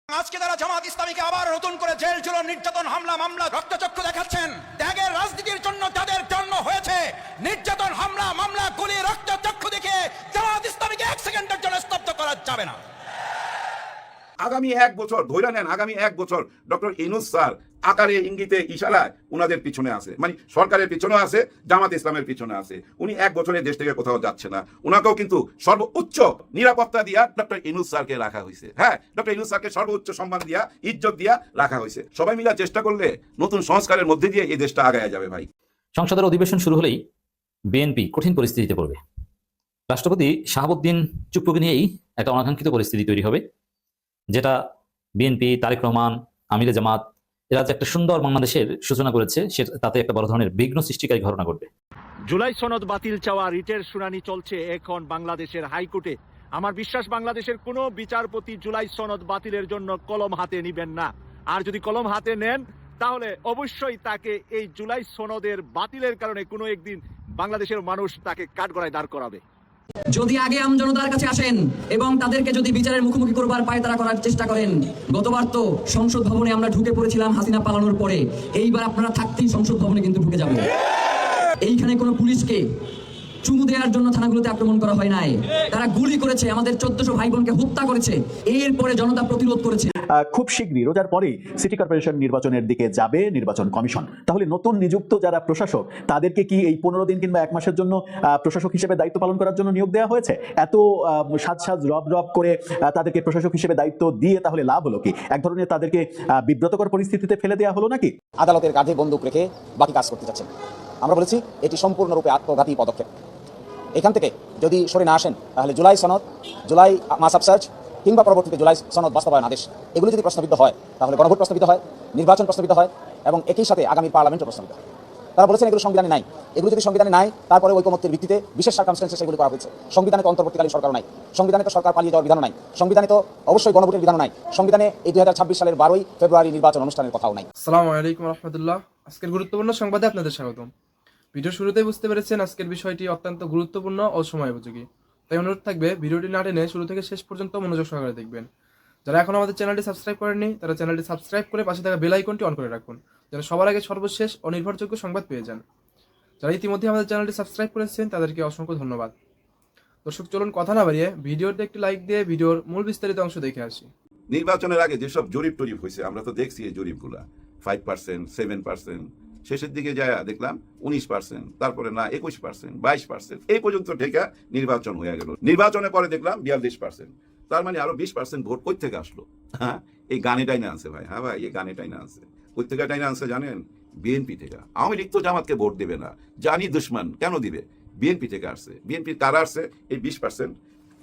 আজকে তারা জামাত ইসলামীকে আবার নতুন করে জেল জুলো নির্যাতন হামলা মামলা রক্তচক্ষু দেখাচ্ছেন। ত্যাগের রাজনীতির জন্য যাদের জন্ম হয়েছে, নির্যাতন হামলা মামলা গুলি রক্তচক্ষু দেখে জামাত ইসলামীকে এক সেকেন্ডের জন্য স্তব্ধ করা যাবে না। আগামী 1 বছর ধরে নেন, আগামী 1 বছর ডক্টর ইউনূস স্যার আকারে ইঙ্গিতে ইশারায় উনাদের পিছনে আছে, মানে সরকারের পিছনে আছে, জামাত ইসলামের পিছনে আছে। উনি 1 বছরে দেশ থেকে কোথাও যাচ্ছে না। উনাকেও কিন্তু সর্বোচ্চ নিরাপত্তা দিয়া ডক্টর ইউনূস স্যারকে রাখা হয়েছে। হ্যাঁ, ডক্টর ইউনূস স্যারকে সর্বোচ্চ সম্মান দিয়া, ইজ্জত দিয়া রাখা হয়েছে। সবাই মিলে চেষ্টা করলে নতুন সংস্কারের মধ্যে দিয়ে এই দেশটা আগায় যাবে ভাই। সংসদের অধিবেশন শুরু হলেই বিএনপি কঠিন পরিস্থিতিতে পড়বে। রাষ্ট্রপতি শাহাবুদ্দিন চুপ্পুকে নিয়েই একটা অনাকাঙ্ক্ষিত পরিস্থিতি তৈরি হবে, যেটা বিএনপি, তারেক রহমান, আমিরে জামাত এরা যে একটা সুন্দর বাংলাদেশের সূচনা করেছে, তাতে একটা বড় ধরনের বিঘ্ন সৃষ্টিকারী ঘটনা ঘটবে। জুলাই সনদ বাতিল চাওয়া রিটের শুনানি চলছে এখন বাংলাদেশের হাইকোর্টে। আমার বিশ্বাস বাংলাদেশের কোনো বিচারপতি জুলাই সনদ বাতিলের জন্য কলম হাতে নিবেন না। আর যদি কলম হাতে নেন তাহলে অবশ্যই তাকে এই জুলাই সনদের বাতিলের কারণে কোনো একদিন বাংলাদেশের মানুষ তাকে কাঠগড়ায় দাঁড় করাবে। যদি আগে আমজনতার কাছে আসেন এবং তাদেরকে যদি বিচারের মুখোমুখি করবার পায়তারা করার চেষ্টা করেন, গতবার তো সংসদ ভবনে আমরা ঢুকে পড়েছিলাম হাসিনা পালানোর পরে, এইবার আপনারা থাকতেই সংসদ ভবনে কিন্তু ঢুকে যাবেন। এইখানে কোনো পুলিশকে চুমু দেওয়ার জন্য থানাগুলোতে আক্রমণ করা হয় নাই, তারা গুলি করেছে, আমাদের 1400 ভাই বোনকে হত্যা করেছে, এরপরে জনতা প্রতিরোধ করেছে। খুব শীঘ্রই রোজার পরেই সিটি কর্পোরেশন নির্বাচনের দিকে যাবে নির্বাচন কমিশন। তাহলে নতুন নিযুক্ত যারা প্রশাসক তাদেরকে কি এই 15 দিন কিংবা 1 মাসের জন্য প্রশাসক হিসেবে দায়িত্ব পালন করার জন্য নিয়োগ দেওয়া হয়েছে? এত সাজ রব করে তাদেরকে প্রশাসক হিসেবে দায়িত্ব দিয়ে তাহলে লাভ হলো কি? এক ধরনের তাদেরকে বিব্রতকর পরিস্থিতিতে ফেলে দেওয়া হলো নাকি? আদালতের কাঁধে বন্দুক রেখে বাকি কাজ করতে যাচ্ছেন। আমরা বলেছি এটি সম্পূর্ণরূপে আত্মঘাতী পদক্ষেপ। এখান থেকে যদি সরে না আসেন তাহলে জুলাই সনদ, জুলাই মাস আপ সার্চ কিংবা পরবর্তীতে জুলাই সনদ বাস্তবায়ন আদেশ, এগুলো যদি প্রশ্নবিদ্ধ হয় তাহলে গণভোট প্রশ্নবিদ্ধ হয়, নির্বাচন প্রশ্নবিদ্ধ হয় এবং একই সাথে আগামী পার্লামেন্টও প্রশ্নবিদ্ধ হয়। তারা বলেছেন এগুলো সংবিধানে নাই। এগুলো যদি সংবিধানে নাই, তারপরে ঐকমত্যের ভিত্তিতে বিশেষ সার্কামস্টেন্সে সেগুলো করা হয়েছে। সংবিধানে তো অন্তর্বর্তীকালীন সরকারও নাই, সংবিধানে তো সরকার পালিয়ে যাওয়ার বিধানও নাই, সংবিধানে তো অবশ্যই গণভোটের বিধানও নাই, সংবিধানে এই 2026 সালের 12ই ফেব্রুয়ারি নির্বাচন অনুষ্ঠানের কথাও নাই। আসসালামু আলাইকুম রহমতুল্লাহ। আজকের গুরুত্বপূর্ণ সংবাদে আপনাদের স্বাগতম। ভিডিও শুরুতেই বুঝতে পেরেছেন আজকের বিষয়টি অত্যন্ত গুরুত্বপূর্ণ ও সময়োপযোগী, তাই অনুরোধ থাকবে ভিডিওটি না টেনে শুরু থেকে শেষ পর্যন্ত মনোযোগ সহকারে দেখবেন। যারা এখন আমাদের চ্যানেলটি সাবস্ক্রাইব করেননি তারা চ্যানেলটি সাবস্ক্রাইব করে পাশে থাকা বেল আইকনটি অন করে রাখুন, যেন সবার আগে সর্বশেষ ও নির্ভরযোগ্য সংবাদ পেয়ে যান। যারা ইতিমধ্যে আমাদের চ্যানেলটি সাবস্ক্রাইব করেছেন তাদেরকে অসংখ্য ধন্যবাদ। দর্শক, চলুন কথা না বাড়িয়ে ভিডিওতে একটি লাইক দিয়ে ভিডিওর মূল বিস্তারিত অংশ দেখে আসি। নির্বাচনের আগে যেসব জরিপ টরিপ হয়েছে আমরা তো দেখছি, এই জরিপগুলা 5%, 7%, শেষের দিকে যায় দেখলাম 19%, তারপরে না 21%, 22%, এই পর্যন্ত ঠেকা নির্বাচন হয়ে গেল। নির্বাচনের পরে দেখলাম 42%। তার মানে আরো 20% ভোট কই থেকে আসলো? হ্যাঁ, এই গানে টাইনে আনছে ভাই। হ্যাঁ ভাই, এই গানে টাইনে আনছে। কই থেকে টাইনে আনছে জানেন? বিএনপি থেকে। আওয়ামী লীগ তো জামাতকে ভোট দেবে না, জানি দুশ্মন, কেন দিবে? বিএনপি থেকে আসছে। বিএনপির কারা আসছে? এই 20%।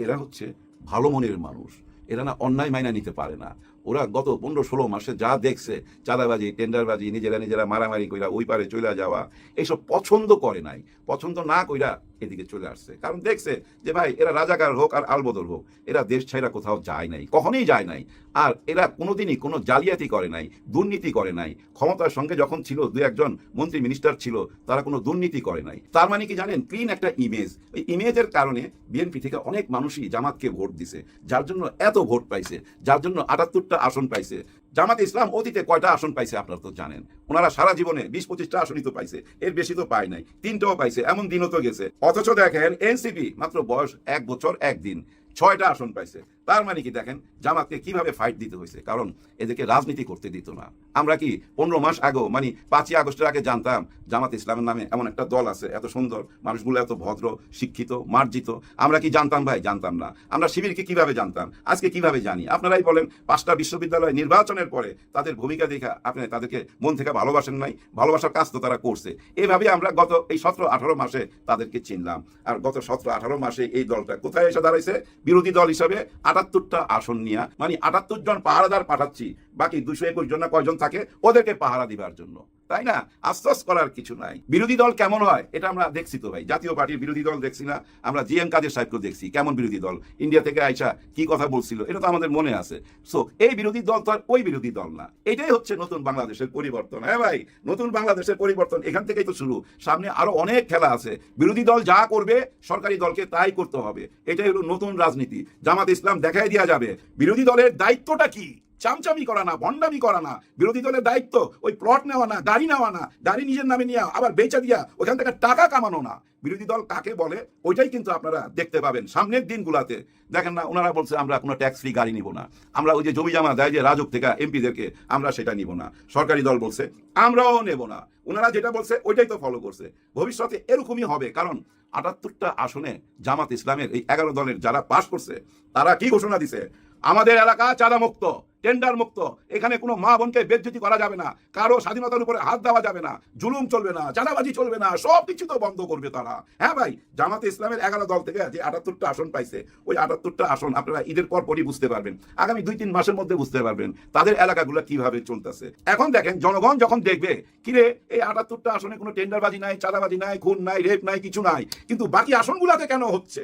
এরা হচ্ছে ভালো মনের মানুষ, এরা না অন্যায় মাইনা নিতে পারে না। ওরা গত 15-16 মাসে যা দেখছে, চাঁদাবাজি, টেন্ডারবাজি, নিজেরা মারামারি কইরা ওই পারে চলে যাওয়া, এইসব পছন্দ করে নাই। পছন্দ না কইরা এদিকে চলে আসছে, কারণ দেখছে যে ভাই এরা রাজাকার হোক আর আলবদর হোক, এরা দেশ ছাইরা কোথাও যায় নাই, কখনোই যায় নাই। আর এরা কোনোদিনই কোনো জালিয়াতি করে নাই, দুর্নীতি করে নাই। ক্ষমতার সঙ্গে যখন ছিল 2-1 মন্ত্রী মিনিস্টার ছিল, তারা কোনো দুর্নীতি করে নাই। তার মানে কি জানেন? ক্লিন একটা ইমেজ। ওই ইমেজের কারণে বিএনপি থেকে অনেক মানুষই জামাতকে ভোট দিছে, যার জন্য এত ভোট পাইছে, যার জন্য 78টা আসন পাইছে। জামাত ইসলাম অতীতে কয়টা আসন পাইছে আপনারা তো জানেন। ওনারা সারা জীবনে 20-25টা আসনই তো পাইছে, এর বেশি তো পায় নাই। 3টাও পাইছে, এমন দিনও তো গেছে। অথচ দেখেন এনসিপি মাত্র বয়স 1 বছর 1 দিন 6টা আসন পাইছে। তার মানে কি দেখেন জামাতকে কিভাবে ফাইট দিতে হয়েছে, কারণ এদেরকে রাজনীতি করতে দিত না। আমরা কি 15 মাস আগেও, মানে 5ই আগস্টের আগে জানতাম জামাত ইসলামের নামে এমন একটা দল আছে, এত সুন্দর, মানুষগুলো এত ভদ্র, শিক্ষিত, মার্জিত? আমরা কি জানতাম ভাই? জানতাম না। আমরা শিবিরকে কিভাবে জানতাম? আজকে কিভাবে জানি? আপনারাই বলেন। 5টা বিশ্ববিদ্যালয় নির্বাচনের পরে তাদের ভূমিকা দেখা আপনি তাদেরকে মন থেকে ভালোবাসেন নাই? ভালোবাসার কাজ তো তারা করছে। এভাবে আমরা গত এই 17-18 মাসে তাদেরকে চিনলাম। আর গত 17-18 মাসে এই দলটা কোথায় এসে দাঁড়াইছে? বিরোধী দল হিসাবে 78টা আসন নিয়ে, মানে 78 জন পাহারাদার পাঠাচ্ছি, বাকি 221 জন না কয়জন থাকে ওদেরকে পাহারা দিবার জন্য, তাই না? আশ্বাস করার কিছু নাই। বিরোধী দল কেমন হয় এটা আমরা দেখছি তো ভাই। জাতীয় পার্টির বিরোধী দল দেখছি না আমরা? জিএম কাদের সাহেবকে দেখছি, কেমন বিরোধী দল, ইন্ডিয়া থেকে আইসা কি কথা বলছিল, এটা তো আমাদের মনে আছে। সো এই বিরোধী দল তো আর ওই বিরোধী দল না। এটাই হচ্ছে নতুন বাংলাদেশের পরিবর্তন। হ্যাঁ ভাই, নতুন বাংলাদেশের পরিবর্তন এখান থেকেই তো শুরু। সামনে আরো অনেক খেলা আছে। বিরোধী দল যা করবে সরকারি দলকে তাই করতে হবে। এটাই হলো নতুন রাজনীতি। জামাত ইসলাম দেখাই দেওয়া যাবে বিরোধী দলের দায়িত্বটা কি। চামচামি করা না, ভণ্ডামি করা না। বিরোধী দলের দায়িত্ব ওই প্লট নেওয়া না, গাড়ি নেওয়া না, গাড়ি নিজের নামে নিয়ে আবার বেচা দিয়া ওখান থেকে টাকা কামানো না। বিরোধী দল কাকে বলে ওইটাই কিন্তু আপনারা দেখতে পাবেন সামনের দিনগুলাতে। দেখেন না, ওনারা বলছে আমরা কোনো ট্যাক্স ফ্রি গাড়ি নিব না, আমরা ওই যে জমি জমা দেয় যে রাজক থেকে এমপিদেরকে, আমরা সেটা নিব না। সরকারি দল বলছে আমরাও নেব না। ওনারা যেটা বলছে ওইটাই তো ফলো করছে। ভবিষ্যতে এরকমই হবে, কারণ ৭৮টা আসনে জামাত ইসলামের এই 11 দলের যারা পাশ করছে তারা কি ঘোষণা দিছে, আমাদের এলাকা চাঁদা মুক্ত, টেন্ডার মুক্ত, এখানে কোনো মা বোনকে বেজ্জতি করা যাবে না, কারো স্বাধীনতার উপরে হাত দেওয়া যাবে না, জুলুম চলবে না, চাঁদাবাজি চলবে না, সব কিছু তো বন্ধ করবে তারা। হ্যাঁ ভাই, জামাতে ইসলামের 11 দল থেকে যে ৭৮টা আসন পাইছে, ওই ৭৮টা আসন আপনারা ঈদের পর পরই বুঝতে পারবেন, আগামী 2-3 মাসের মধ্যে বুঝতে পারবেন তাদের এলাকাগুলো কিভাবে চলতেছে। এখন দেখেন, জনগণ যখন দেখবে কিরে এই ৭৮টা আসনে কোনো টেন্ডারবাজি নাই, চাঁদাবাজি নাই, খুন নাই, রেপ নাই, কিছু নাই, কিন্তু বাকি আসনগুলোতে কেন হচ্ছে,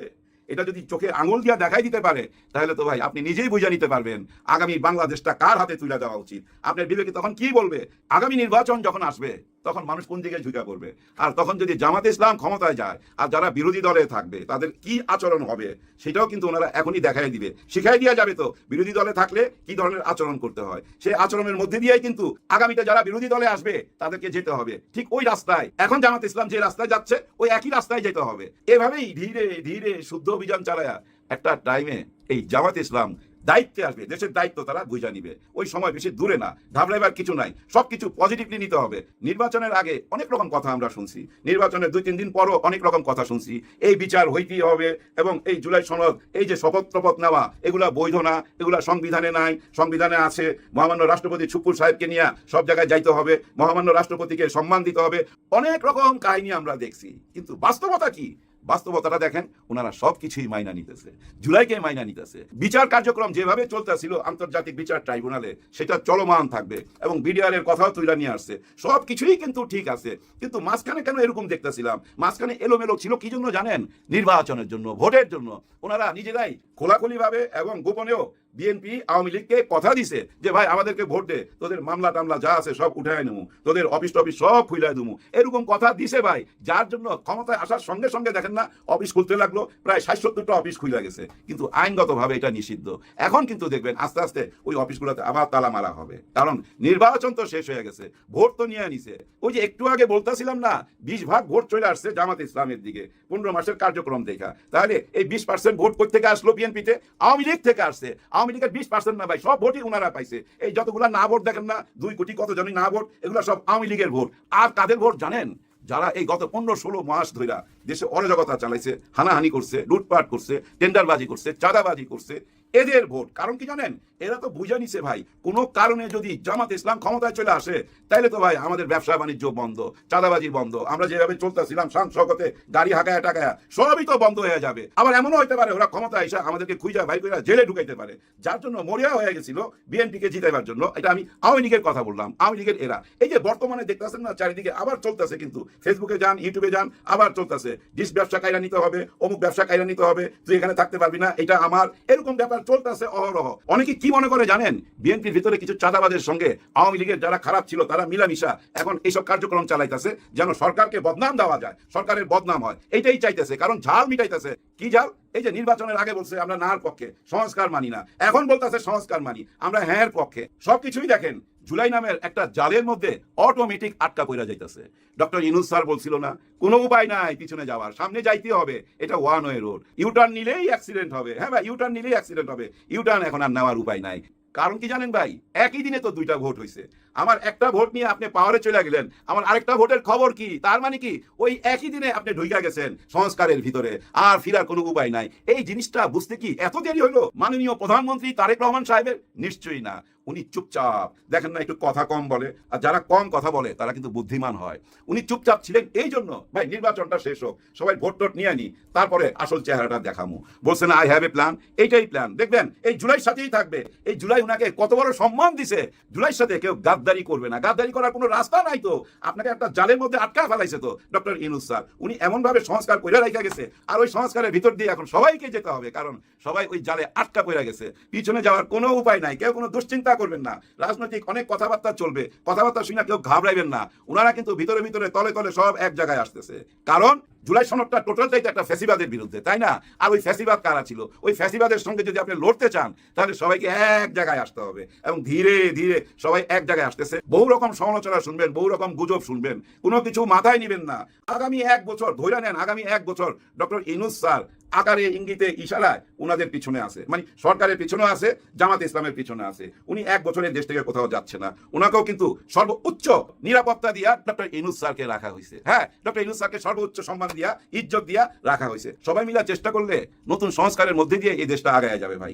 এটা যদি চোখে আঙুল দিয়া দেখাই দিতে পারে, তাহলে তো ভাই আপনি নিজেই বুঝে নিতে পারবেন আগামী বাংলাদেশটা কার হাতে তুলে দেওয়া উচিত। আপনার বিবেকে তখন কি বলবে, আগামী নির্বাচন যখন আসবে তখন মানুষ কোন দিকে ঝুঁকা পড়বে, আর তখন যদি জামাতে ইসলাম ক্ষমতায় যায় আর যারা বিরোধী দলে থাকবে তাদের কি আচরণ হবে সেটাও কিন্তু ওনারা এখনই দেখাই দিবে, শিখাই দেওয়া যাবে। তো বিরোধী দলে থাকলে কি ধরনের আচরণ করতে হয়, সেই আচরণের মধ্যে দিয়েই কিন্তু আগামীতে যারা বিরোধী দলে আসবে তাদেরকে যেতে হবে ঠিক ওই রাস্তায়। এখন জামাত ইসলাম যে রাস্তায় যাচ্ছে ওই একই রাস্তায় যেতে হবে। এভাবেই ধীরে ধীরে শুদ্ধ অভিযান চালায়া একটা টাইমে এই জামাত ইসলাম দায়িত্বে আসবে, দেশের দায়িত্ব তারা বুঝা নিবে। ওই সময় বেশি দূরে না, ঘাবড়াইবার কিছু নাই, সবকিছু পজিটিভলি নিতে হবে। নির্বাচনের আগে অনেক রকম কথা আমরা শুনছি, নির্বাচনের 2-3 দিন পরও অনেক রকম কথা শুনছি, এই বিচার হইতেই হবে, এবং এই জুলাই সনদ, এই যে শপথ টপথ নেওয়া, এগুলা বৈধ না, এগুলা সংবিধানে নাই, সংবিধানে আছে মহামান্য রাষ্ট্রপতি ছুপ্পুর সাহেবকে নিয়ে সব জায়গায় যাইতে হবে, মহামান্য রাষ্ট্রপতিকে সম্মান দিতে হবে, অনেক রকম কাহিনী আমরা দেখছি। কিন্তু বাস্তবতা কি? বাস্তবতাটা দেখেন, ওনারা সবকিছুই মাইনা নিতেছে, জুলাইকে মাইনা নিতেছে। বিচার কার্যক্রম যেভাবে চলতেছিল আন্তর্জাতিক বিচার ট্রাইব্যুনালে সেটা চলমান থাকবে, এবং বিডিআর এর কথাও তুলে নিয়ে আসছে, সবকিছুই কিন্তু ঠিক আছে। কিন্তু মাঝখানে কেন এরকম দেখতেছিলাম, মাঝখানে এলোমেলো ছিল কি জন্য জানেন? নির্বাচনের জন্য, ভোটের জন্য। ওনারা নিজেরাই খোলাখুলি ভাবে এবং গোপনেও বিএনপি আওয়ামী লীগকে কথা দিছে যে ভাই আমাদেরকে ভোট দে, তোদের মামলা টামলা যা আছে সব উঠায় নেবো, তোদের অফিস টফিস সব খুলে দেবো, এরকম কথা দিছে ভাই। যার জন্য ক্ষমতায় আসার সঙ্গে সঙ্গে দেখেন না অফিস খুলতে লাগলো, প্রায় 60-70টা অফিস খুলে গেছে, কিন্তু আইনগতভাবে এটা নিষিদ্ধ। এখন কিন্তু দেখবেন আস্তে আস্তে ওই অফিসগুলোতে আবার তালা মারা হবে, কারণ নির্বাচন তো শেষ হয়ে গেছে, ভোট তো নিয়ে নিছে। ওই যে একটু আগে বলতেছিলাম না, 20 ভাগ ভোট চলে আসছে জামাত ইসলামের দিকে 15 মাসের কার্যক্রম দেখা। তাহলে এই 20% ভোট কোথা থেকে আসলো? বিএনপিতে আওয়ামী লীগ থেকে আসছে। আওয়ামী লীগের 20% না ভাই, সব ভোটই ওনারা পাইছে। এই যতগুলা না ভোট দেখেন না, 2 কোটি কত জনই না ভোট, এগুলো সব আওয়ামী লীগের ভোট। আর কাদের ভোট জানেন? যারা এই গত 15-16 মাস ধরে দেশে অরাজকতা চালাইছে, হানাহানি করছে, লুটপাট করছে, টেন্ডারবাজি করছে, চাঁদাবাজি করছে, এদের ভোট। কারণ কি জানেন? এরা তো বুঝে নিছে ভাই, কোনো কারণে যদি জামাত ইসলাম ক্ষমতায় চলে আসে তাইলে তো ভাই আমাদের ব্যবসা বাণিজ্য বন্ধ, চাঁদাবাজি বন্ধ, আমরা যেভাবে চলতেছিলাম শান শকতে গাড়ি হাঁকায় টাকায় সবই তো বন্ধ হয়ে যাবে। আবার এমনও হইতে পারে ওরা ক্ষমতা এসে আমাদেরকে খুঁজা ভাই করে জেলে ঢুকাইতে পারে, যার জন্য মরিয়া হয়ে গেছিল বিএনপিকে জিতাইবার জন্য। এটা আমি আওয়ামী লীগের কথা বললাম, আওয়ামী লীগের এরা। এই যে বর্তমানে দেখতেছেন না চারিদিকে আবার চলতেছে, কিন্তু ফেসবুকে যান, ইউটিউবে যান, আবার চলতেছে ডিস ব্যবসা কায়রা নিতে হবে, অমুক ব্যবসা কায়রা নিতে হবে, তুই এখানে থাকতে পারবি না, এটা আমার, এরকম ব্যাপার চলতেছে অহরহ। অনেকে কি মনে করে জানেন? বিএনপির ভিতরে কিছু চাঁদাবাজের সঙ্গে আওয়ামী লীগের যারা খারাপ ছিল তারা মিলামিশা এখন এইসব কার্যক্রম চালাইতেছে যেন সরকারকে বদনাম দেওয়া যায়, সরকারের বদনাম হয়, এইটাই চাইতেছে, কারণ ঝাল মিটাইতেছে। কি ঝাল? এই যে নির্বাচনের আগে বলছে আমরা নার পক্ষে, সংস্কার মানি না, এখন বলতেছে সংস্কার মানি, আমরা হ্যাঁ পক্ষে। সবকিছুই দেখেন জুলাই নামের একটা জালের মধ্যে অটোমেটিক আটকা পড়া যাইতেছে। ডক্টর ইউনূস স্যার বলছিল না, কোনো উপায় নাই পিছনে যাওয়ার, সামনে যাইতে হবে, এটা ওয়ান ওয়ে রোড, ইউটার্ন নিলেই অ্যাক্সিডেন্ট হবে। হ্যাঁ ভাই, ইউটার্ন নিলেই অ্যাক্সিডেন্ট হবে, ইউটার্ন এখন আর নেওয়ার উপায় নাই। কারণ কি জানেন ভাই? একই দিনে তো 2টা ভোট হয়েছে। আমার একটা ভোট নিয়ে আপনি পাওয়ারে চলে গেলেন, আমার আরেকটা ভোটের খবর কি? তার মানে কি ওই একই দিনে আপনি ঢুইকা গেছেন সংস্কারের ভিতরে, আর ফিরার কোনো উপায় নাই। এই জিনিসটা বুঝতে কি এত দেরি হলো মাননীয় প্রধানমন্ত্রী তারেক রহমান সাহেবের? নিশ্চয়ই না, উনি চুপচাপ, দেখেন না একটু কথা কম বলে, আর যারা কম কথা বলে তারা কিন্তু বুদ্ধিমান হয়। উনি চুপচাপ ছিলেন এই জন্য ভাই নির্বাচনটা শেষ হোক, সবাই ভোট টোট নিয়ে নি, তারপরে আসল চেহারাটা দেখামু। বলছেন আই হ্যাভ এ প্ল্যান, এইটাই প্ল্যান। দেখবেন এই জুলাইয়ের সাথেই থাকবে। এই জুলাই উনাকে কত বড় সম্মান দিছে, জুলাইয়ের সাথে কেউ গাদ্দারি করবে না। গাদ্দারি করার কোনো রাস্তা নাই তো, আপনাকে একটা জালের মধ্যে আটকা ফেলাইছে তো ডক্টর ইউনূস স্যার। উনি এমন ভাবে সংস্কার কইরা রাখা গেছে, আর ওই সংস্কারের ভিতর দিয়ে এখন সবাইকে যেতে হবে, কারণ সবাই ওই জালে আটকা পড়ে গেছে। পিছনে যাওয়ার কোনো উপায় নাই, কেউ কোনো দুশ্চিন্তা করবেন না। রাজনৈতিক অনেক কথাবার্তা চলবে, কথাবার্তা শুনে কেউ ঘাবড়াইবেন না। ওনারা কিন্তু ভিতরে ভিতরে তলে তলে সব এক জায়গায় আসতেছে, কারণ জুলাই সনদটা টোটালটাই তো একটা ফ্যাসিবাদের বিরুদ্ধে, তাই না? আর ওই ফ্যাসিবাদ কারা ছিল? ওই ফ্যাসিবাদের সঙ্গে যদি আপনি লড়তে চান তাহলে সবাইকে এক জায়গায় আসতে হবে, এবং ধীরে ধীরে সবাই এক জায়গায় আসতেছে। বহু রকম সমালোচনা শুনবেন, বহু রকম গুজব শুনবেন, কোনো কিছু মাথায় নিবেন না। আগামী 1 বছর ধরে নেন, আগামী 1 বছর ডক্টর ইউনূস স্যার আকারে ইঙ্গিতে ইশারায় উনাদের পিছনে আছে, মানে সরকারের পিছনে আছে, জামাত ইসলামের পিছনে আছে। উনি 1 বছরের দেশ থেকে কোথাও যাচ্ছে না। ওনাকেও কিন্তু সর্বোচ্চ নিরাপত্তা দিয়া ডক্টর ইউনূস স্যারকে রাখা হয়েছে। হ্যাঁ, ডক্টর ইউনূস স্যারকে সর্বোচ্চ সম্মান দিয়া, ইজ্জত দিয়া রাখা হয়েছে। সবাই মিলে চেষ্টা করলে নতুন সংস্কারের মধ্যে দিয়ে এই দেশটা আগায় যাবে ভাই।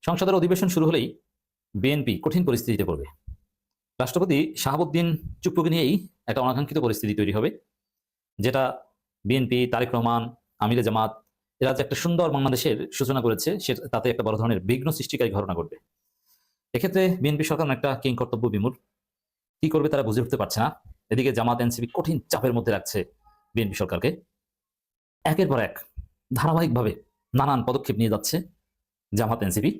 সংসদের অধিবেশন শুরু হলেই বিএনপি কঠিন পরিস্থিতিতে পড়বে। রাষ্ট্রপতি শাহাবুদ্দিন চুপ্পুকে নিয়েই একটা অনাকাঙ্ক্ষিত পরিস্থিতি তৈরি হবে, যেটা বিএনপি, তারেক রহমান, আমিরে জামাত এরা যে একটা সুন্দর বাংলাদেশের সূচনা করেছে, তাতে একটা বড় ধরনের বিঘ্ন সৃষ্টিকারী ঘটনা ঘটবে। এক্ষেত্রে বিএনপি সরকার একটা কিং কর্তব্য বিমূঢ়, কি করবে তারা বুঝে উঠতে পারছে না। এদিকে জামাত এনসিপি কঠিন চাপের মধ্যে রাখছে বিএনপি সরকারকে। একের পর এক ধারাবাহিকভাবে নানান পদক্ষেপ নিয়ে যাচ্ছে জামাত এনসিপি,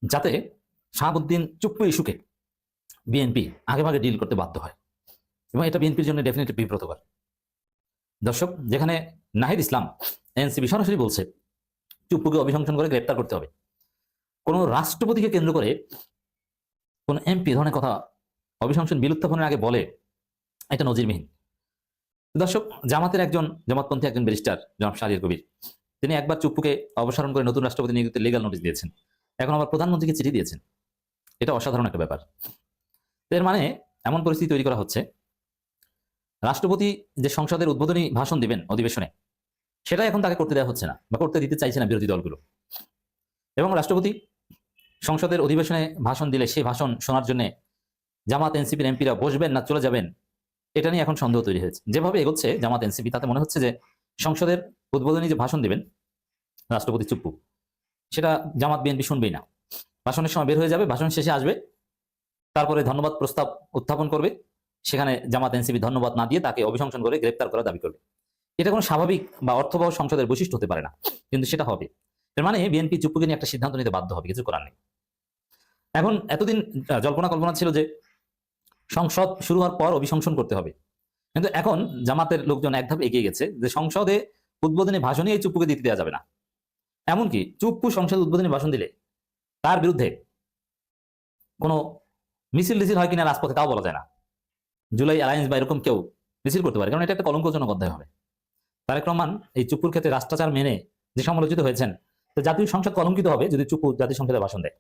যাতে শাহাবুদ্দিন চুপ্পু ইস্যুকে বিএনপি আগেভাগে ডিল করতে বাধ্য হয়, এবং এটা বিএনপির জন্য ডেফিনেটলি বিব্রতকর। দর্শক, যেখানে নাহিদ ইসলাম এনসিপি সরাসরি বলছে চুপ্পুকে অভিশংসন করে গ্রেপ্তার করতে হবে, কোনো রাষ্ট্রপতিকে কেন্দ্র করে কোন এমপি ধরনের কথা অভিশংসন বিল উত্থাপনের আগে বলে, এটা নজিরবিহীন। দর্শক, জামাতের একজন জামাতপন্থী একজন ব্যারিস্টার জনাব শাহরিয়ার কবির, তিনি একবার চুপ্পুকে অপসারণ করে নতুন রাষ্ট্রপতি নিযুক্তের লিগ্যাল নোটিশ দিয়েছেন, এখন আবার প্রধানমন্ত্রীকে চিঠি দিয়েছেন। এটা অসাধারণ একটা ব্যাপার। এর মানে এমন পরিস্থিতি তৈরি করা হচ্ছে, রাষ্ট্রপতি যে সংসদের উদ্বোধনী ভাষণ দিবেন অধিবেশনে, সেটা এখন তাকে করতে দেওয়া হচ্ছে না বা করতে দিতে চাইছে না বিরোধী দলগুলো। এবং রাষ্ট্রপতি সংসদের অধিবেশনে ভাষণ দিলে সেই ভাষণ শোনার জন্য জামাত এনসিপির এমপিরা বসবেন না চলে যাবেন, এটা নিয়ে এখন সন্দেহ তৈরি হয়েছে। যেভাবে এগোচ্ছে জামাত এনসিপি, তাতে মনে হচ্ছে যে সংসদের উদ্বোধনী যে ভাষণ দিবেন রাষ্ট্রপতি চুপ্পু, সেটা জামাত বিএনপি শুনবেই না। ভাষণের সময় বের হয়ে যাবে, ভাষণ শেষে আসবে, তারপরে ধন্যবাদ প্রস্তাব উত্থাপন করবে, সেখানে জামাত এনসিপি ধন্যবাদ না দিয়ে তাকে অভিশংসন করে গ্রেপ্তার করার দাবি করবে। এটা কোনো স্বাভাবিক বা অর্থবহ সংসদের বৈশিষ্ট্য হতে পারে না, কিন্তু সেটা হবে। এর মানে বিএনপি চুপ্পুকে নিয়ে একটা সিদ্ধান্ত নিতে বাধ্য হবে, কিছু করার নেই। এখন এতদিন জল্পনা কল্পনা ছিল যে সংসদ শুরু হওয়ার পর অভিশংসন করতে হবে, কিন্তু এখন জামাতের লোকজন এক ধাপ এগিয়ে গেছে যে সংসদে উদ্বোধনী ভাষণই এই চুপ্পুকে দিতে দেওয়া যাবে না। এমনকি চুপ্পু সংসদ উদ্বোধনী ভাষণ দিলে তার বিরুদ্ধে কোনো মিছিল টিছিল হয় কিনা রাজপথে তাও বলা যায় না। জুলাই অ্যালায়েন্স বা এরকম কেউ মিছিল করতে পারে, কারণ এটা একটা কলঙ্কজনক অধ্যায় হবে। তারেক রহমান এই চুপ্পুর ক্ষেত্রে রাষ্ট্রাচার মেনে যে সমালোচিত হয়েছেন, তো জাতীয় সংসদ কলঙ্কিত হবে যদি চুপ্পু জাতীয় সংসদে ভাষণ দেয়।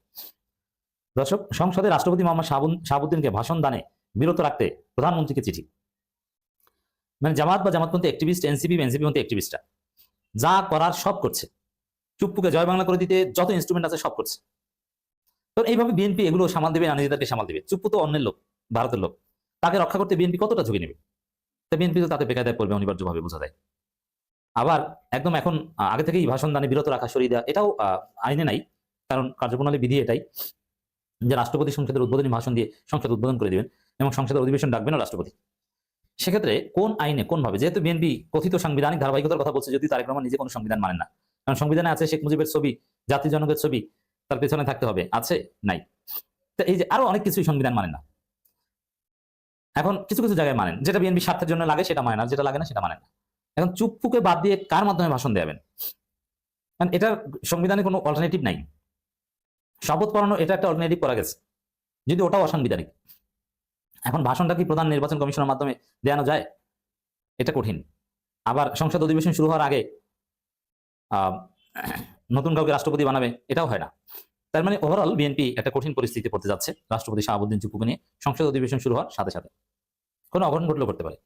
দর্শক, সংসদে রাষ্ট্রপতি মোহাম্মদ শাহাবুদ্দিনকে ভাষণ দানে বিরত রাখতে প্রধানমন্ত্রীকে চিঠি। মানে জামাত বা জামাতপন্থী অ্যাক্টিভিস্ট, এনসিপি পন্থী অ্যাক্টিভিস্টরা যা করার সব করছে, চুপ্পুকে জয় বাংলা করে দিতে যত ইনস্ট্রুমেন্ট আছে সব করছে। তো এইভাবে বিএনপি এগুলো সামাল দেবে না, নিজেদেরকে সামাল দেবে। চুপ্পু তো অন্যের লোক, ভারতের লোক, তাকে রক্ষা করতে বিএনপি কতটা ঝুঁকি নেবে? তা বিএনপি তো তাতে বেকায়দায় পড়বে অনিবার্যভাবে, বোঝা যায়। আবার একদম এখন আগে থেকেই ভাষণ দানে বিরত রাখা, সরিয়ে দেওয়া, এটাও আইনে নাই, কারণ কার্যপ্রণালী বিধি এটাই যে রাষ্ট্রপতি সংসদের উদ্বোধনী ভাষণ দিয়ে সংসদ উদ্বোধন করে দিবেন এবং সংসদের অধিবেশন ডাকবেন রাষ্ট্রপতি। সেক্ষেত্রে কোন আইনে কোন ভাবে, যেহেতু বিএনপি কথিত সাংবিধানিক ধারাবাহিকতার কথা বলছে, যদি তারেক রহমান নিজে কোনো সংবিধান মানেন না, কারণ সংবিধানে আছে শেখ মুজিবের ছবি, জাতির জনকের ছবি তার পেছনে থাকতে হবে, আছে নাই? তো এই যে আরো অনেক কিছুই সংবিধান মানেন না। এখন কিছু কিছু জায়গায় মানেন, যেটা বিএনপি স্বার্থের জন্য লাগে সেটা মানে না, যেটা লাগে না সেটা মানেন না। এখন চুপ্পুকে বাদ দিয়ে কার মাধ্যমে ভাষণ দেবেন? কারণ এটার সংবিধানে কোনো অল্টারনেটিভ নাই। শপথ পড়ানো এটা একটা অল্টারনেটিভ করা গেছে, যদি ওটাও অসাংবিধানিক। এখন ভাষণটা কি প্রধান নির্বাচন কমিশনের মাধ্যমে দেওয়ানো যায়? এটা কঠিন। আবার সংসদ অধিবেশন শুরু হওয়ার আগে নতুন কাউকে রাষ্ট্রপতি বানাবে, এটাও হয় না। তার মানে ওভারঅল বিএনপি একটা কঠিন পরিস্থিতি পড়তে যাচ্ছে রাষ্ট্রপতি শাহাবুদ্দিন চুপ্পুকে নিয়ে সংসদ অধিবেশন শুরু হওয়ার সাথে সাথে। কোনো অঘটন ঘটলেও করতে পারে।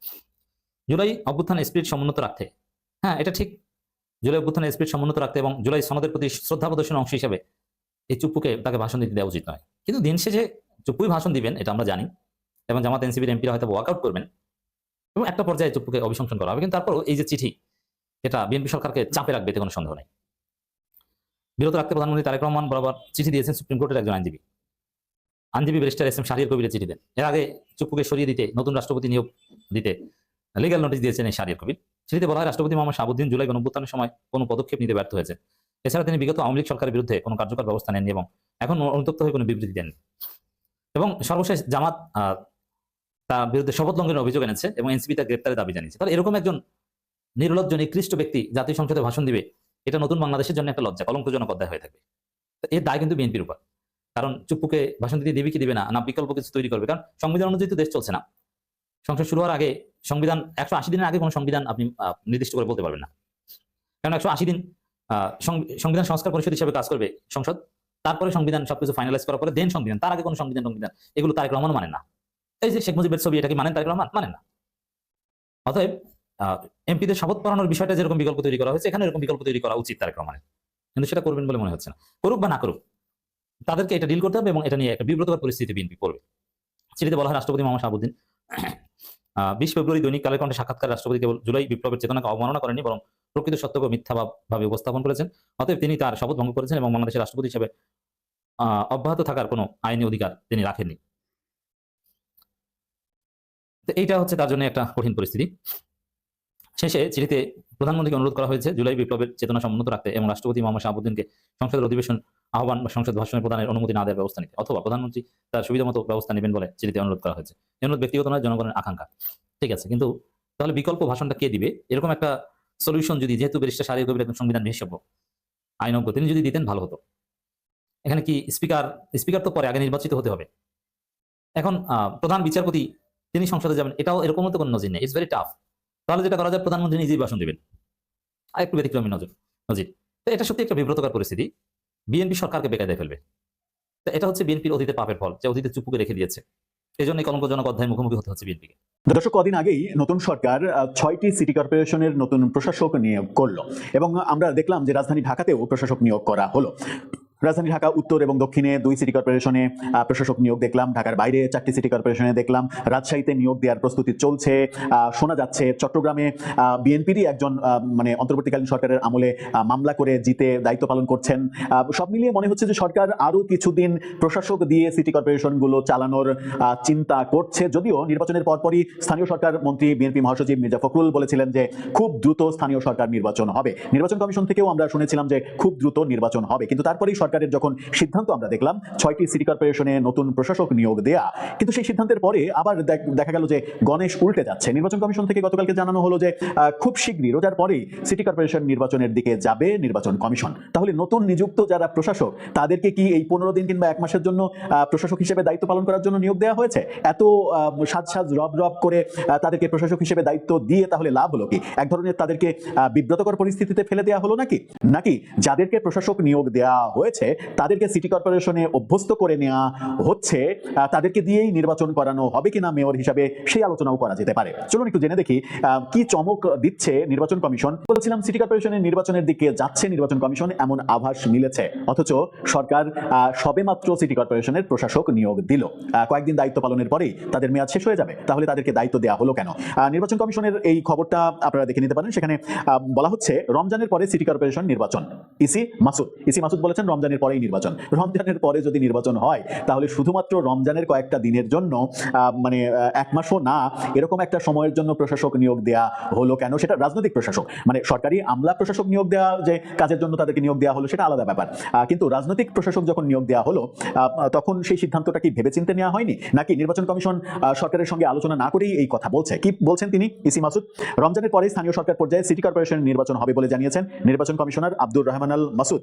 জুলাই অভ্যুত্থানের স্পিরিট সমুন্নত রাখতে, হ্যাঁ এটা ঠিক, জুলাই অভ্যুত্থানের স্পিরিট সমুন্নত রাখতে এবং জুলাই সনদের প্রতি শ্রদ্ধা প্রদর্শনের অংশ হিসেবে এই চুপ্পুকে তাকে ভাষণ দিতে দেওয়া উচিত নয়। কিন্তু দিন শেষে চুপ্পুই ভাষণ দিবেন, এটা আমরা জানি, এবং জামাত এনসিপির এমপিরা হয়তো ওয়ার্কআউট করবেন এবং একটা পর্যায়ে চুপ্পুকে অভিশংসন করা হবে। কিন্তু তারপরও এই যে চিঠি, এটা বিএনপি সরকারকে চাপে রাখবে, এতে কোনো সন্দেহ নেই। বিরত রাখতে প্রধানমন্ত্রী তারেক রহমান বরাবর চিঠি দিয়েছেন সুপ্রিম কোর্টের একজন আইনজীবী ব্যারিস্টার এস এম শাহরিয়ার কবিরের চিঠি দেন। এর আগে চুপ্পুকে সরিয়ে দিতে, নতুন রাষ্ট্রপতি নিয়োগ দিতে লিগ্যাল নোটিশ দিয়েছেন এই শাহরিয়ার কবির। চিঠিতে বলা হয়, রাষ্ট্রপতি মোহাম্মদ শাহাবুদ্দিন জুলাই গণঅভ্যুত্থানের সময় কোনো পদক্ষেপ নিতে ব্যর্থ হয়েছে। এছাড়া তিনি বিগত আওয়ামী লীগ সরকারের বিরুদ্ধে কোনো কার্যকর ব্যবস্থা নেননি এবং এখন অনুতপ্ত হয়ে কোনো বিবৃতি দেননি। এবং সর্বশেষ জামাত তার বিরুদ্ধে শপথ লঙ্ঘনের অভিযোগ এনেছে এবং এনসিপি তার গ্রেপ্তারের দাবি জানিয়েছে। তাহলে এরকম একজন নির্লজ্জ নিকৃষ্ট ব্যক্তি জাতীয় সংসদে ভাষণ দিবে, এটা নতুন বাংলাদেশের জন্য একটা লজ্জা, কলঙ্কজনক অধ্যায় হয়ে থাকবে। তো এর দায় কিন্তু বিএনপির উপর। কারণ চুপ্পুকে ভাষণ দিতে দেবে কি দিবে না, না বিকল্প কিছু তৈরি করবে। কারণ সংবিধান অনুযায়ী তো দেশ চলছে না। সংসদ শুরু হওয়ার আগে সংবিধান 180 দিনের আগে কোনো সংবিধান আপনি নির্দিষ্ট করে বলতে পারবেন না। কারণ 180 দিন সংবিধান সংস্কার পরিষদ হিসেবে কাজ করবে সংসদ, তারপরে সংবিধান সবকিছু ফাইনালাইজ করার পরে দেন সংবিধান, তার আগে কোনো সংবিধান এগুলো তারেক রহমান মানেন না। এই যে শেখ মুজিবের ছবি, এটা কি মানেন তারেক রহমান? মানেন না। অতএব এমপিদের শপথ পড়ানোর বিষয়টা যেরকম বিকল্প তৈরি করা হয়েছে, এখানে এরকম বিকল্প তৈরি করা উচিত তারেক রহমানের, কিন্তু সেটা করবেন বলে মনে হচ্ছে না। করুক বা না করুক, তাদেরকে এটা ডিল করতে হবে এবং এটা নিয়ে একটা বিব্রতকর পরিস্থিতি বিএনপি পড়বে। চিঠিতে বলা হয় রাষ্ট্রপতি মোহাম্মদ শাহাবুদ্দিন 20 ফেব্রুয়ারি দৈনিক কালের কণ্ঠে সাক্ষাৎকার রাষ্ট্রপতি কেবল জুলাই বিপ্লবের চেতনাকে অবমাননা করেননি, বরং প্রকৃত সত্যকে মিথ্যাভাবে উপস্থাপন করেছেন। অতএব তিনি তার শপথ ভঙ্গ করেছেন এবং বাংলাদেশের রাষ্ট্রপতি হিসেবে অব্যাহত থাকার কোনো আইনি অধিকার তিনি রাখেননি। তো এইটা হচ্ছে তার জন্য একটা কঠিন পরিস্থিতি। শেষে চিঠিতে প্রধানমন্ত্রীকে অনুরোধ করা হয়েছে জুলাই বিপ্লবের চেতনা সমুন্নত রাখতে এবং রাষ্ট্রপতি মোহাম্মদ শাহাবুদ্দিনকে সংসদের অধিবেশন আহ্বান বা সংসদ ভাষণের প্রদানের অনুমতি না দেওয়ার ব্যবস্থা নিতে, অথবা প্রধানমন্ত্রী তার সুবিধা মতো ব্যবস্থা নেবেন বলে চিঠিতে অনুরোধ করা হয়েছে। এই অনুরোধ ব্যক্তিগত নয়, জনগণের আকাঙ্ক্ষা। ঠিক আছে, কিন্তু তাহলে বিকল্প ভাষণটা কে দিবে? এরকম একটা সলিউশন যদি, যেহেতু ব্যারিস্টার শাহরিয়ার কবির একজন সংবিধান বিশেষজ্ঞ আইনজ্ঞ, তিনি যদি দিতেন ভালো হতো। এখানে কি স্পিকার তো পরে, আগে নির্বাচিত হতে হবে। এখন প্রধান বিচারপতি তিনি সংসদে যাবেন, এটাও এরকমও তো কোনো নজির নেই। It's very tough. তাহলে যেটা করা যায়, প্রধানমন্ত্রী নিজেই ভাষণ দেবেন, আর একটু ব্যতিক্রমী নজির। তো এটা সত্যি একটা বিব্রতকর পরিস্থিতি, বিএনপি সরকারকে বেকায়দায় ফেলবে। তো এটা হচ্ছে বিএনপির অতীতের পাপের ফল, যে অতীতে চুপুকে রেখে দিয়েছে। এই জন্য কলঙ্কজনক অধ্যায় মুখোমুখি হতে হচ্ছে বিএনপিকে। দর্শক, কদিন আগেই নতুন সরকার 6টি সিটি কর্পোরেশনের নতুন প্রশাসক নিয়োগ করলো এবং আমরা দেখলাম যে রাজধানী ঢাকাতেও প্রশাসক নিয়োগ করা হলো। রাজধানী ঢাকা উত্তর এবং দক্ষিণে 2 সিটি কর্পোরেশনে প্রশাসক নিয়োগ দেখলাম, ঢাকার বাইরে 4টি সিটি কর্পোরেশনে দেখলাম, রাজশাহীতে নিয়োগ দেওয়ার প্রস্তুতি চলছে। শোনা যাচ্ছে চট্টগ্রামে বিএনপিরই একজন মানে অন্তর্বর্তীকালীন সরকারের আমলে মামলা করে জিতে দায়িত্ব পালন করছেন। সব মিলিয়ে মনে হচ্ছে যে সরকার আরও কিছুদিন প্রশাসক দিয়ে সিটি কর্পোরেশনগুলো চালানোর চিন্তা করছে। যদিও নির্বাচনের পরপরই স্থানীয় সরকার মন্ত্রী বিএনপি মহাসচিব মির্জা ফখরুল বলেছিলেন যে খুব দ্রুত স্থানীয় সরকার নির্বাচন হবে। নির্বাচন কমিশন থেকেও আমরা শুনেছিলাম যে খুব দ্রুত নির্বাচন হবে, কিন্তু তারপরেই সরকারের যখন সিদ্ধান্ত আমরা দেখলাম 6টি সিটি কর্পোরেশনে নতুন প্রশাসক নিয়োগ দেয়া, কিন্তু সেই সিদ্ধান্তের পরে আবার দেখা গেল যে গণেশ উল্টে যাচ্ছে। নির্বাচন কমিশন থেকে গতকালকে জানানো হলো যে খুব শীঘ্রই রোজার পরেই সিটি কর্পোরেশন নির্বাচনের দিকে যাবে নির্বাচন কমিশন। তাহলে নতুন নিযুক্ত যারা প্রশাসক, তাদেরকে কি এই 15 দিন কিংবা 1 মাসের জন্য প্রশাসক হিসেবে দায়িত্ব পালন করার জন্য নিয়োগ দেওয়া হয়েছে? এত সাজ রব করে তাদেরকে প্রশাসক হিসেবে দায়িত্ব দিয়ে তাহলে লাভ হলো কি? এক ধরনের তাদেরকে বিব্রতকর পরিস্থিতিতে ফেলে দেওয়া হলো নাকি যাদেরকে প্রশাসক নিয়োগ দেওয়া হয়েছে তাদেরকে সিটি কর্পোরেশনে অভ্যস্ত করে নেওয়া হচ্ছে, তাদেরকে দিয়েই নির্বাচন করানো হবে কিনা মেয়র হিসাবে, সেই আলোচনাও করা যেতে পারে। চলুন একটু জেনে দেখি কি চমক দিচ্ছে নির্বাচন কমিশন। বলেছিলাম সিটি কর্পোরেশনের নির্বাচনের দিকে যাচ্ছে নির্বাচন কমিশন, এমন আভাস মিলেছে, অথচ সরকার সবেমাত্র সিটি কর্পোরেশনের প্রশাসক নিয়োগ দিল। কয়েকদিন দায়িত্ব পালনের পরেই তাদের মেয়াদ শেষ হয়ে যাবে, তাহলে তাদেরকে দায়িত্ব দেওয়া হলো কেন? নির্বাচন কমিশনের এই খবরটা আপনারা দেখে নিতে পারেন। সেখানে বলা হচ্ছে রমজানের পরে সিটি কর্পোরেশন নির্বাচন। ইসি মাসুদ বলেছেন রমজানের পরেই নির্বাচন। রমজানের পরে যদি নির্বাচন হয় তাহলে শুধুমাত্র রমজানের কয়েকটা দিনের জন্য, মানে 1 মাসও না, এরকম একটা সময়ের জন্য প্রশাসক নিয়োগ দেওয়া হলো কেন? সেটা রাজনৈতিক প্রশাসক, মানে সরকারি আমলা প্রশাসক নিয়োগ দেওয়া, যে কাজের জন্য তাদেরকে নিয়োগ দেওয়া হলো, সেটা আলাদা ব্যাপার। কিন্তু রাজনৈতিক প্রশাসক যখন নিয়োগ দেওয়া হলো, তখন সেই সিদ্ধান্তটা কি ভেবেচিন্তে নেওয়া হয়নি, নাকি নির্বাচন কমিশন সরকারের সঙ্গে আলোচনা না করেই এই কথা বলছে? কি বলছেন তিনি, ইসি মাসুদ? রমজানের পরে স্থানীয় সরকার পর্যায়ে সিটি কর্পোরেশনের নির্বাচন হবে বলে জানিয়েছেন নির্বাচন commissioner Abdur Rahman Al Masud.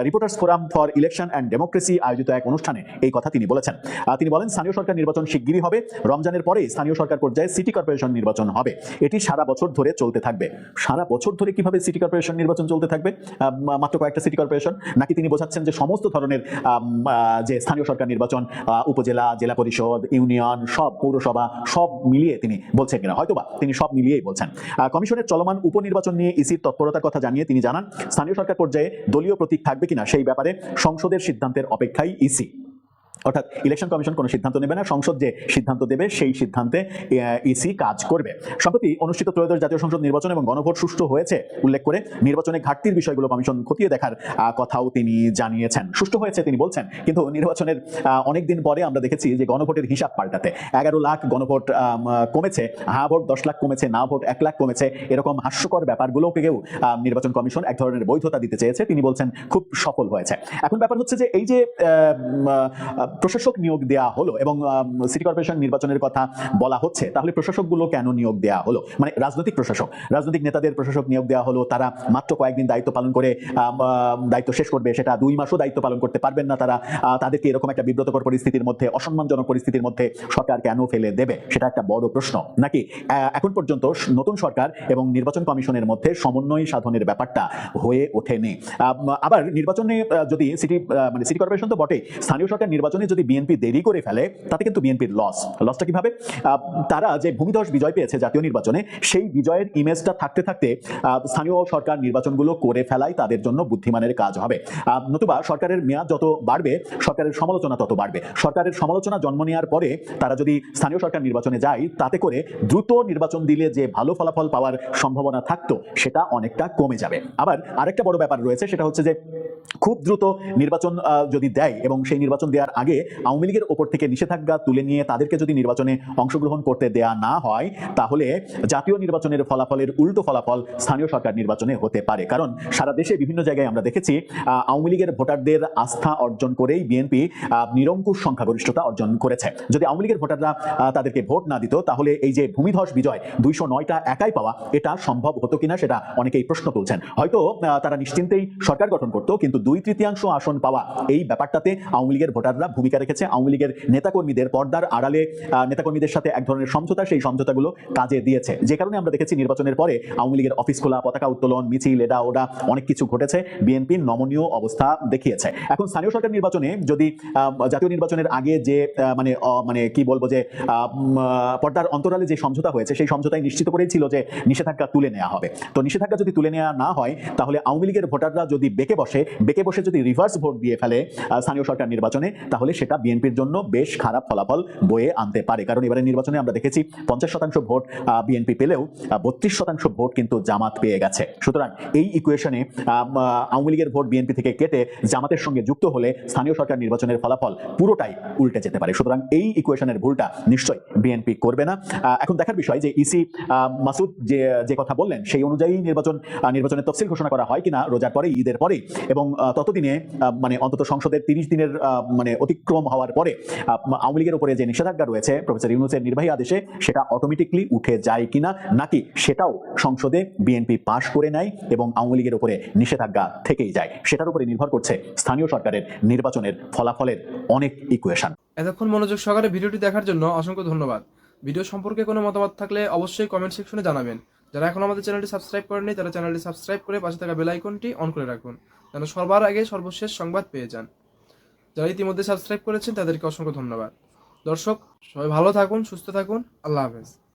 Reporters forum for election and democracy আয়োজিত এক অনুষ্ঠানে এই কথা তিনি বলেছেন। তিনি বলেন স্থানীয় সরকার নির্বাচন শিগগিরই হবে, রমজানের পরে স্থানীয় সরকার পর্যায়ে সিটি কর্পোরেশন নির্বাচন হবে। এটি সারা বছর ধরে চলতে থাকবে। সারা বছর ধরে কিভাবে সিটি কর্পোরেশন নির্বাচন চলতে থাকবে? মাত্র কয়েকটা সিটি কর্পোরেশন? নাকি তিনি বোঝাচ্ছেন যে সমস্ত ধরনের যে স্থানীয় সরকার নির্বাচন, উপজেলা, জেলা পরিষদ, ইউনিয়ন, সব পৌরসভা, সব মিলিয়ে তিনি বলছেন কিনা? হয়তোবা তিনি সব মিলিয়েই বলছেন। কমিশনের চলমান উপনির্বাচন নিয়ে ইসির তৎপরতার কথা জানিয়ে তিনি জানান স্থানীয় সরকার পর্যায়ে দলীয় প্রতীক থাকবে কিনা সেই ব্যাপারে সংসদের সিদ্ধান্তের অপেক্ষায় ইসি। অর্থাৎ ইলেকশন কমিশন কোনো সিদ্ধান্ত নেবে না, সংসদ যে সিদ্ধান্ত দেবে সেই সিদ্ধান্তে ইসি কাজ করবে। সম্প্রতি অনুষ্ঠিত ত্রয়োদশ জাতীয় সংসদ নির্বাচন এবং গণভোট সুষ্ঠু হয়েছে উল্লেখ করে নির্বাচনে ঘাটতির বিষয়গুলো কমিশন খতিয়ে দেখার কথাও তিনি জানিয়েছেন। সুষ্ঠু হয়েছে তিনি বলছেন, কিন্তু নির্বাচনের অনেকদিন পরে আমরা দেখেছি যে গণভোটের হিসাব পাল্টাতে 11 লাখ গণভোট কমেছে, হ্যাঁ ভোট 10 লাখ কমেছে, না ভোট 1 লাখ কমেছে, এরকম হাস্যকর ব্যাপারগুলোকেও নির্বাচন কমিশন এক ধরনের বৈধতা দিতে চেয়েছে। তিনি বলছেন খুব সফল হয়েছে। এখন ব্যাপার হচ্ছে যে এই যে প্রশাসক নিয়োগ দেওয়া হলো এবং সিটি কর্পোরেশন নির্বাচনের কথা বলা হচ্ছে, তাহলে প্রশাসকগুলো কেন নিয়োগ দেওয়া হলো? মানে রাজনৈতিক প্রশাসক, রাজনৈতিক নেতাদের প্রশাসক নিয়োগ দেওয়া হলো, তারা মাত্র কয়েকদিন দায়িত্ব পালন করে দায়িত্ব শেষ করবে, সেটা 2 মাসও দায়িত্ব পালন করতে পারবেন না তারা। তাদেরকে এরকম একটা বিব্রতকর পরিস্থিতির মধ্যে, অসম্মানজনক পরিস্থিতির মধ্যে সরকার কেন ফেলে দেবে, সেটা একটা বড় প্রশ্ন। নাকি এখন পর্যন্ত নতুন সরকার এবং নির্বাচন কমিশনের মধ্যে সমন্বয় সাধনের ব্যাপারটা হয়ে ওঠেনি। আবার নির্বাচনে যদি সিটি কর্পোরেশন তো বটে, স্থানীয় সরকার নির্বাচনে যদি বিএনপি দেরি করে ফেলে তাতে কিন্তু বিএনপির লসটা কিভাবে? তারা যে ভূমিধস বিজয় পেয়েছে জাতীয় নির্বাচনে, সেই বিজয়ের ইমেজটা থাকতে থাকতে স্থানীয় সরকার নির্বাচনগুলো করে ফেলাই তাদের জন্য বুদ্ধিমানের কাজ হবে। নতুবা সরকারের মেয়াদ যত বাড়বে, সরকারের সমালোচনা তত বাড়বে। সরকারের সমালোচনা জন্ম নেওয়ার পরে তারা যদি স্থানীয় সরকার নির্বাচনে যায়, তাতে করে দ্রুত নির্বাচন দিলে যে ভালো ফলাফল পাওয়ার সম্ভাবনা থাকতো সেটা অনেকটা কমে যাবে। আবার আরেকটা বড় ব্যাপার রয়েছে, সেটা হচ্ছে যে খুব দ্রুত নির্বাচন যদি দেয় এবং সেই নির্বাচন দেওয়ার আগে আওয়ামী লীগের ওপর থেকে নিষেধাজ্ঞা তুলে নিয়ে তাদেরকে যদি নির্বাচনে অংশগ্রহণ করতে দেয়া না হয়, তাহলে জাতীয় নির্বাচনের ফলাফলের উল্টো ফলাফল স্থানীয় সরকার নির্বাচনে হতে পারে। কারণ সারা দেশে বিভিন্ন জায়গায় আমরা দেখেছি আওয়ামী লীগের ভোটারদের আস্থা অর্জন করেই বিএনপি নিরঙ্কুশ সংখ্যাগরিষ্ঠতা অর্জন করেছে। যদি আওয়ামী লীগের ভোটাররা তাদেরকে ভোট না দিত, তাহলে এই যে ভূমিধস বিজয় 209টা একাই পাওয়া, এটা সম্ভব হতো কিনা সেটা অনেকেই প্রশ্ন তুলছেন। হয়তো তারা নিশ্চিন্তেই সরকার গঠন করতো, কিন্তু 2/3 আসন পাওয়া এই ব্যাপারটাতে আওয়ামী লীগের ভোটাররা ভূমিকা রেখেছে। আওয়ামী লীগের নেতাকর্মীদের পর্দার আড়ালে নেতাকর্মীদের সাথে এক ধরনের সমঝোতা, সেই সমঝোতাগুলো কাজে দিয়েছে। যে কারণে আমরা দেখেছি নির্বাচনের পরে আওয়ামী লীগের অফিস খোলা, পতাকা উত্তোলন, মিছিল, এটা ওটা অনেক কিছু ঘটেছে, বিএনপি নমনীয় অবস্থা দেখিয়েছে। এখন স্থানীয় সরকার নির্বাচনে যদি জাতীয় নির্বাচনের আগে যে মানে কি বলবো, যে পর্দার অন্তরালে যে সমঝোতা হয়েছে, সেই সমঝোতায় নিশ্চিত করেই ছিল যে নিষেধাজ্ঞা তুলে নেওয়া হবে। তো নিষেধাজ্ঞা যদি তুলে নেওয়া না হয়, তাহলে আওয়ামী লীগের ভোটাররা যদি বেঁকে বসে যদি রিভার্স ভোট দিয়ে ফেলে স্থানীয় সরকার নির্বাচনে, তাহলে সেটা বিএনপির জন্য বেশ খারাপ ফলাফল বয়ে আনতে পারে। কারণ এবারে নির্বাচনে আমরা দেখেছি 50% ভোট বিএনপি পেলেও 32% ভোট কিন্তু জামাত পেয়ে গেছে। সুতরাং এই ইকুয়েশনে আওয়ামী লীগের ভোট বিএনপি থেকে কেটে জামাতের সঙ্গে যুক্ত হলে স্থানীয় সরকার নির্বাচনের ফলাফল পুরোটাই উল্টে যেতে পারে। সুতরাং এই ইকুয়েশনের ভুলটা নিশ্চয়ই বিএনপি করবে না। এখন দেখার বিষয় যে ইসি মাসুদ যে কথা বললেন, সেই অনুযায়ী নির্বাচনের তফসিল ঘোষণা করা হয় কিনা রোজার পরে, ঈদের পরে, এবং ততদিনে মানে অন্তত সংসদের 30 দিনের মানে অতিক্রম হওয়ার পরে আওয়ামী লীগের উপরে যে নিষেধাজ্ঞা রয়েছে প্রফেসর ইউনূসের নির্বাহী আদেশে, সেটা অটোমেটিকলি উঠে যায় কিনা, নাকি সেটাও সংসদে বিএনপি পাশ করে নেয় এবং আওয়ামী লীগের উপরে নিষেধাজ্ঞা থেকেই যায়, সেটার উপরে নির্ভর করছে স্থানীয় সরকারের নির্বাচনের ফলাফলের অনেক ইকুয়েশন। এতক্ষণ মনোযোগ সহকারে ভিডিওটি দেখার জন্য অসংখ্য ধন্যবাদ। ভিডিও সম্পর্কে কোনো মতামত থাকলে অবশ্যই কমেন্ট সেকশনে জানাবেন। যারা এখন আমাদের চ্যানেলটি সাবস্ক্রাইব করেননি, তারা চ্যানেলটি সাবস্ক্রাইব করে পাশে থাকা বেল আইকনটি অন করে রাখুন, যেন সবার আগে সর্বশেষ সংবাদ পেয়ে যান। যারা ইতিমধ্যে সাবস্ক্রাইব করেছেন তাদেরকে অসংখ্য ধন্যবাদ। দর্শক সবাই ভালো থাকুন, সুস্থ থাকুন, আল্লাহ হাফেজ।